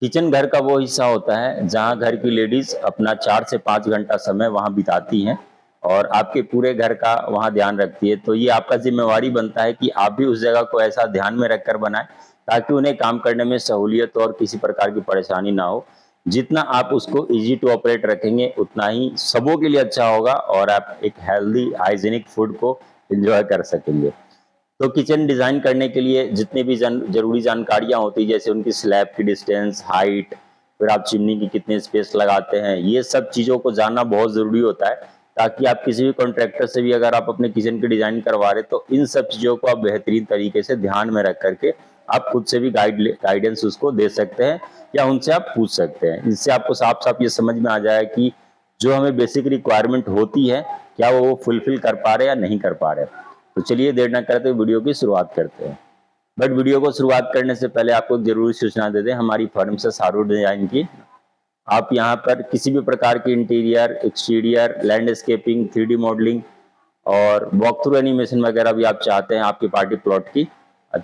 Kitchen घर का वो हिस्सा होता है जहाँ घर की लेडीज अपना 4 से 5 घंटा समय वहाँ बिताती हैं और आपके पूरे घर का वहाँ ध्यान रखती है। तो ये आपका ज़िम्मेवारी बनता है कि आप भी उस जगह को ऐसा ध्यान में रखकर बनाएँ ताकि उन्हें काम करने में सहूलियत और किसी प्रकार की परेशानी ना हो। जितना आप उसको ईज़ी टू ऑपरेट रखेंगे उतना ही सबों के लिए अच्छा होगा और आप एक हेल्दी हाइजीनिक फूड को एन्जॉय कर सकेंगे। तो किचन डिज़ाइन करने के लिए जितनी भी ज़रूरी जानकारियाँ होती हैं, जैसे उनकी स्लैब की डिस्टेंस, हाइट, फिर आप चिमनी की कितने स्पेस लगाते हैं, ये सब चीज़ों को जानना बहुत ज़रूरी होता है, ताकि आप किसी भी कॉन्ट्रैक्टर से भी अगर आप अपने किचन की डिज़ाइन करवा रहे हैं, तो इन सब चीज़ों को आप बेहतरीन तरीके से ध्यान में रख कर के आप खुद से भी गाइडेंस उसको दे सकते हैं या उनसे आप पूछ सकते हैं। इससे आपको साफ-साफ ये समझ में आ जाए कि जो हमें बेसिक रिक्वायरमेंट होती है, क्या वो फुलफ़िल कर पा रहे हैं या नहीं कर पा रहे हैं। तो चलिए देर ना करते हुए वीडियो की शुरुआत करते हैं। बट वीडियो को शुरुआत करने से पहले आपको एक ज़रूरी सूचना दे दें, हमारी फर्म से शाहरुख डिज़ाइन की। आप यहाँ पर किसी भी प्रकार की interior, exterior, landscaping, 3D modelling और वॉक थ्रू एनिमेशन वगैरह भी आप चाहते हैं आपकी पार्टी प्लॉट की,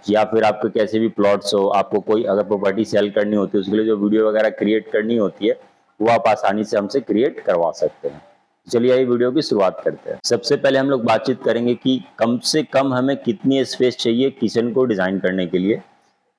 या फिर आपके कैसे भी प्लॉट्स हो, आपको कोई अगर प्रॉपर्टी सेल करनी होती है, उसके लिए जो वीडियो वगैरह क्रिएट करनी होती है, वो आप आसानी से हमसे क्रिएट करवा सकते हैं। चलिए आइए वीडियो की शुरुआत करते हैं। सबसे पहले हम लोग बातचीत करेंगे कि कम से कम हमें कितनी स्पेस चाहिए किचन को डिज़ाइन करने के लिए।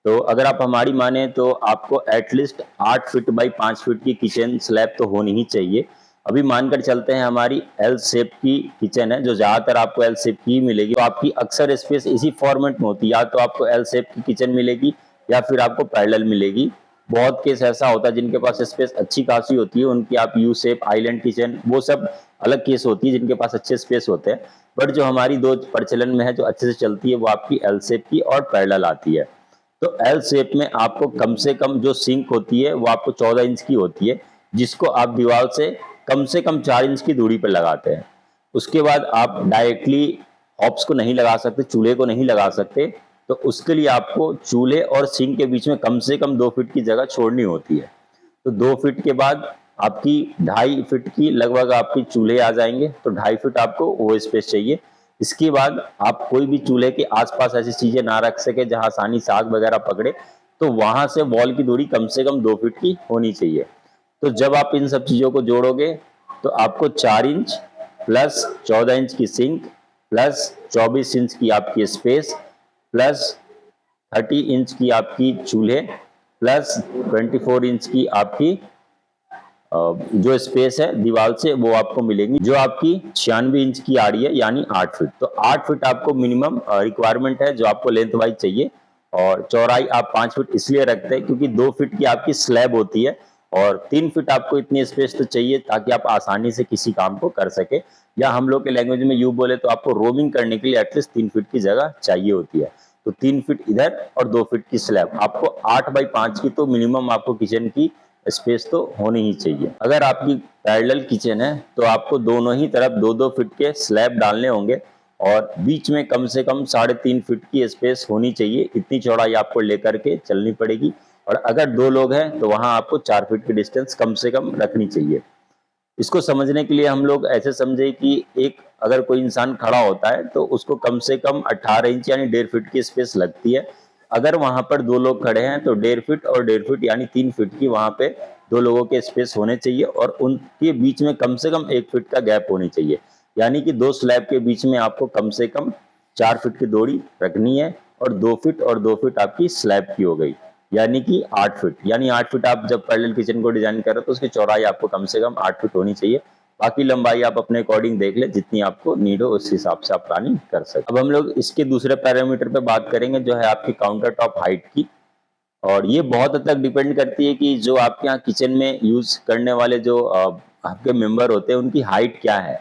तो अगर आप हमारी माने तो आपको एटलीस्ट 8 फीट बाई 5 फीट की किचन स्लैब तो होनी ही चाहिए। अभी मानकर चलते हैं हमारी एल शेप की किचन है, जो ज़्यादातर आपको एल शेप की ही मिलेगी। तो आपकी अक्सर स्पेस इसी फॉर्मेट में होती है, या तो आपको एल शेप की किचन मिलेगी या फिर आपको पैरेलल मिलेगी। बहुत केस ऐसा होता है जिनके पास स्पेस अच्छी खासी होती है, उनकी आप यू शेप, आइलैंड किचन, वो सब अलग केस होती है जिनके पास अच्छे स्पेस होते हैं। बट जो हमारी दो प्रचलन में है, जो अच्छे से चलती है, वो आपकी एल शेप की और पैरेलल आती है। तो एल शेप में आपको कम से कम जो सिंक होती है वो आपको 14 इंच की होती है, जिसको आप दीवार से कम 4 इंच की दूरी पर लगाते हैं। उसके बाद आप डायरेक्टली हॉब्स को नहीं लगा सकते, चूल्हे को नहीं लगा सकते, तो उसके लिए आपको चूल्हे और सिंक के बीच में कम से कम 2 फीट की जगह छोड़नी होती है। तो 2 फीट के बाद आपकी 2.5 फीट की लगभग आपके चूल्हे आ जाएंगे, तो 2.5 फीट आपको वो स्पेस चाहिए। इसके बाद आप कोई भी चूल्हे के आसपास ऐसी चीजें ना रख सके जहां आसानी से आग वगैरह पकड़े, तो वहां से वॉल की दूरी कम से कम 2 फीट की होनी चाहिए। तो जब आप इन सब चीजों को जोड़ोगे तो आपको 4 इंच प्लस 14 इंच की सिंक प्लस 24 इंच की आपकी स्पेस प्लस 30 इंच की आपकी चूल्हे प्लस 24 इंच की आपकी जो स्पेस है दीवार से वो आपको मिलेंगी, जो आपकी 96 इंच की आ रही है, यानी 8 फीट। तो 8 फीट आपको मिनिमम रिक्वायरमेंट है, जो आपको लेंथ वाइज चाहिए। और चौड़ाई आप 5 फीट इसलिए रखते हैं क्योंकि 2 फीट की आपकी स्लैब होती है और 3 फीट आपको इतनी स्पेस तो चाहिए ताकि आप आसानी से किसी काम को कर सके, या हम लोग के लैंग्वेज में यूँ बोले तो आपको रोमिंग करने के लिए एटलीस्ट 3 फीट की जगह चाहिए होती है। तो 3 फीट इधर और 2 फीट की स्लैब, आपको 8 बाई 5 की तो मिनिमम आपको किचन की स्पेस तो होनी ही चाहिए। अगर आपकी पैरेलल किचन है तो आपको दोनों ही तरफ 2-2 फीट के स्लैब डालने होंगे और बीच में कम से कम 3.5 फीट की स्पेस होनी चाहिए। इतनी चौड़ाई आपको लेकर के चलनी पड़ेगी। और अगर 2 लोग हैं तो वहां आपको 4 फीट की डिस्टेंस कम से कम रखनी चाहिए। इसको समझने के लिए हम लोग ऐसे समझे कि एक अगर कोई इंसान खड़ा होता है तो उसको कम से कम 18 इंच यानी 1.5 फीट की स्पेस लगती है। अगर वहां पर 2 लोग खड़े हैं तो 1.5 फीट और 1.5 फीट यानी 3 फीट की वहां पे 2 लोगों के स्पेस होने चाहिए और उनके बीच में कम से कम 1 फीट का गैप होनी चाहिए। यानी कि 2 स्लैब के बीच में आपको कम से कम 4 फीट की दूरी रखनी है और 2 फीट और 2 फीट आपकी स्लैब की हो गई, यानी कि 8 फीट। यानी 8 फीट आप जब पैरेलल किचन को डिजाइन कर रहे हो तो उसकी चौड़ाई आपको कम से कम 8 फीट होनी चाहिए। बाकी लंबाई आप अपने अकॉर्डिंग देख ले, जितनी आपको नीड हो उस हिसाब से आप प्लानिंग कर सकते। अब हम लोग इसके दूसरे पैरामीटर पे बात करेंगे, जो है आपकी काउंटर टॉप हाइट की। और ये बहुत हद तक डिपेंड करती है कि जो आपके यहाँ किचन में यूज करने वाले जो आपके मेंबर होते हैं उनकी हाइट क्या है।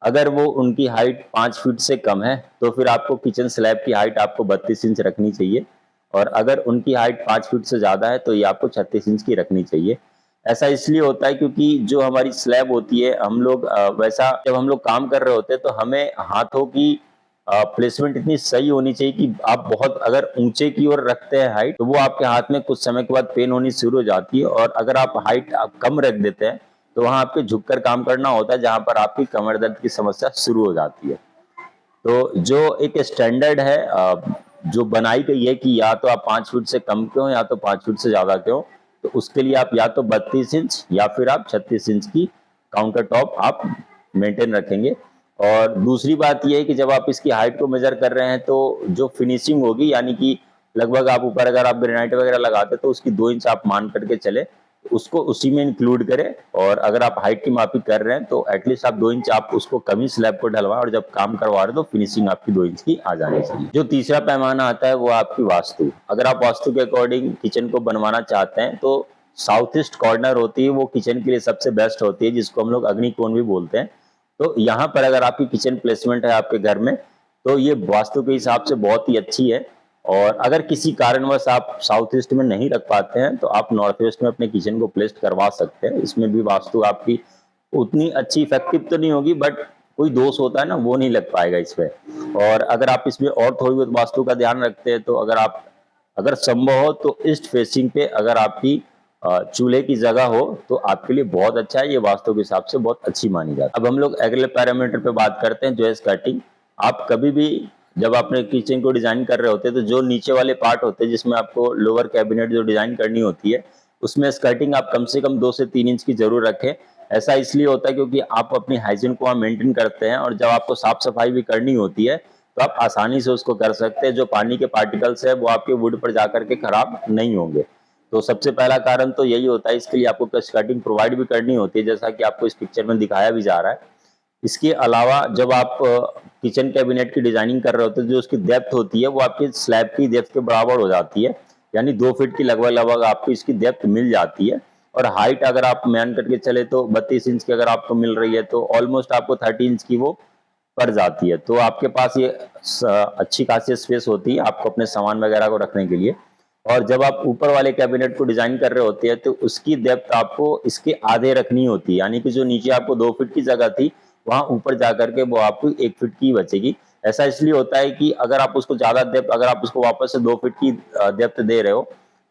अगर वो उनकी हाइट 5 फीट से कम है तो फिर आपको किचन स्लैब की हाइट आपको 32 इंच रखनी चाहिए। और अगर उनकी हाइट 5 फीट से ज़्यादा है तो ये आपको 36 इंच की रखनी चाहिए। ऐसा इसलिए होता है क्योंकि जो हमारी स्लैब होती है, हम लोग वैसा जब हम लोग काम कर रहे होते हैं तो हमें हाथों की प्लेसमेंट इतनी सही होनी चाहिए कि आप बहुत अगर ऊंचे की ओर रखते हैं हाइट तो वो आपके हाथ में कुछ समय के बाद पेन होनी शुरू हो जाती है। और अगर आप हाइट कम रख देते हैं तो वहां आपके झुककर काम करना होता है, जहां पर आपकी कमर दर्द की समस्या शुरू हो जाती है। तो जो एक स्टैंडर्ड है जो बनाई गई है कि या तो आप 5 फीट से कम के हो या तो 5 फीट से ज्यादा के हो, तो उसके लिए आप या तो 32 इंच या फिर आप 36 इंच की काउंटर टॉप आप मेंटेन रखेंगे। और दूसरी बात ये है कि जब आप इसकी हाइट को मेजर कर रहे हैं तो जो फिनिशिंग होगी, यानी कि लगभग आप ऊपर अगर आप ग्रेनाइट वगैरह लगाते तो उसकी 2 इंच आप मान करके चले, उसको उसी में इंक्लूड करें। और अगर आप हाइट की मापी कर रहे हैं तो एटलीस्ट आप 2 इंच आप उसको कमी स्लैब को ढलवाएं, और जब काम करवा रहे हो तो फिनिशिंग आपकी 2 इंच की आ जानी चाहिए। जो तीसरा पैमाना आता है वो आपकी वास्तु। अगर आप वास्तु के अकॉर्डिंग किचन को बनवाना चाहते हैं तो साउथ ईस्ट कॉर्नर होती है वो किचन के लिए सबसे बेस्ट होती है, जिसको हम लोग अग्निकोण भी बोलते हैं। तो यहाँ पर अगर आपकी किचन प्लेसमेंट है आपके घर में तो ये वास्तु के हिसाब से बहुत ही अच्छी है। और अगर किसी कारणवश आप साउथ ईस्ट में नहीं रख पाते हैं तो आप नॉर्थ ईस्ट में अपने किचन को प्लेस्ड करवा सकते हैं। इसमें भी वास्तु आपकी उतनी अच्छी इफेक्टिव तो नहीं होगी, बट कोई दोष होता है ना, वो नहीं लग पाएगा इसमें। और अगर आप इसमें और थोड़ी बहुत वास्तु का ध्यान रखते हैं तो अगर संभव हो तो ईस्ट फेसिंग पे अगर आपकी चूल्हे की जगह हो तो आपके लिए बहुत अच्छा है, ये वास्तु के हिसाब से बहुत अच्छी मानी जाती है। अब हम लोग अगले पैरामीटर पे बात करते हैं जो है स्कर्टिंग। आप कभी भी जब अपने किचन को डिजाइन कर रहे होते हैं तो जो नीचे वाले पार्ट होते हैं जिसमें आपको लोअर कैबिनेट जो डिजाइन करनी होती है उसमें स्कर्टिंग आप कम से कम 2 से 3 इंच की जरूर रखें। ऐसा इसलिए होता है क्योंकि आप अपनी हाइजीन को वहाँ मेंटेन करते हैं, और जब आपको साफ सफाई भी करनी होती है तो आप आसानी से उसको कर सकते हैं। जो पानी के पार्टिकल्स है वो आपके वुड पर जाकर के खराब नहीं होंगे। तो सबसे पहला कारण तो यही होता है, इसके लिए आपको स्कर्टिंग प्रोवाइड भी करनी होती है जैसा कि आपको इस पिक्चर में दिखाया भी जा रहा है। इसके अलावा जब आप किचन कैबिनेट की डिजाइनिंग कर रहे होते हैं जो उसकी डेप्थ होती है वो आपकी स्लैब की डेप्थ के बराबर हो जाती है, यानी 2 फीट की लगभग लगभग आपको इसकी डेप्थ मिल जाती है। और हाइट अगर आप मान करके चले तो 32 इंच की अगर आपको मिल रही है तो ऑलमोस्ट आपको 30 इंच की वो पड़ जाती है। तो आपके पास ये अच्छी खासी स्पेस होती है आपको अपने सामान वगैरह को रखने के लिए। और जब आप ऊपर वाले कैबिनेट को डिजाइन कर रहे होते हैं तो उसकी डेप्थ आपको इसके आधे रखनी होती है, यानी कि जो नीचे आपको 2 फीट की जगह थी वहां ऊपर जाकर के वो आपको 1 फीट की बचेगी। ऐसा इसलिए होता है कि अगर आप उसको ज्यादा डेप्थ, अगर आप उसको वापस से 2 फीट की डेप्थ दे रहे हो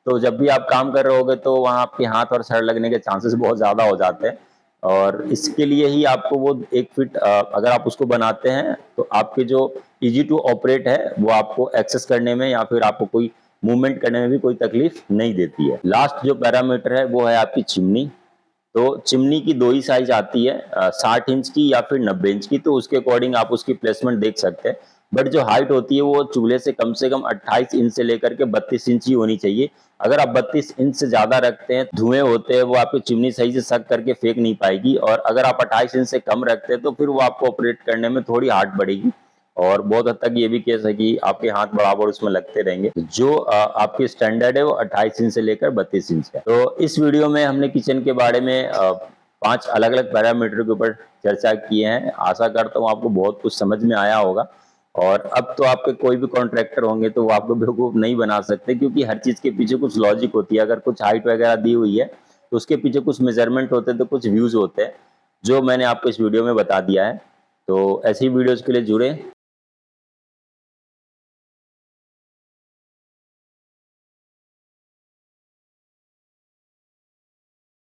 तो जब भी आप काम कर रहे होगे तो वहां आपके हाथ और सर लगने के चांसेस बहुत ज्यादा हो जाते हैं। और इसके लिए ही आपको वो 1 फीट अगर आप उसको बनाते हैं तो आपके जो इजी टू ऑपरेट है वो आपको एक्सेस करने में या फिर आपको कोई मूवमेंट करने में भी कोई तकलीफ नहीं देती है। लास्ट जो पैरामीटर है वो है आपकी चिमनी। तो चिमनी की 2 ही साइज आती है, 60 इंच की या फिर 90 इंच की, तो उसके अकॉर्डिंग आप उसकी प्लेसमेंट देख सकते हैं। बट जो हाइट होती है वो चूल्हे से कम 28 इंच से लेकर के 32 इंच ही होनी चाहिए। अगर आप 32 इंच से ज्यादा रखते हैं, धुएं होते हैं, वो आपकी चिमनी सही से सक करके फेंक नहीं पाएगी। और अगर आप 28 इंच से कम रखते हैं तो फिर वो आपको ऑपरेट करने में थोड़ी हार्ड पड़ेगी, और बहुत हद तक ये भी केस है कि आपके हाथ बराबर उसमें लगते रहेंगे। जो आपकी स्टैंडर्ड है वो 28 इंच से लेकर 32 इंच है। तो इस वीडियो में हमने किचन के बारे में 5 अलग अलग पैरामीटर के ऊपर चर्चा की है। आशा करता हूँ आपको बहुत कुछ समझ में आया होगा। और अब तो आपके कोई भी कॉन्ट्रैक्टर होंगे तो वो आपको बेवकूफ नहीं बना सकते, क्योंकि हर चीज के पीछे कुछ लॉजिक होती है। अगर कुछ हाइट वगैरह दी हुई है तो उसके पीछे कुछ मेजरमेंट होते हैं, तो कुछ व्यूज होते हैं जो मैंने आपको इस वीडियो में बता दिया है। तो ऐसी वीडियोज के लिए जुड़े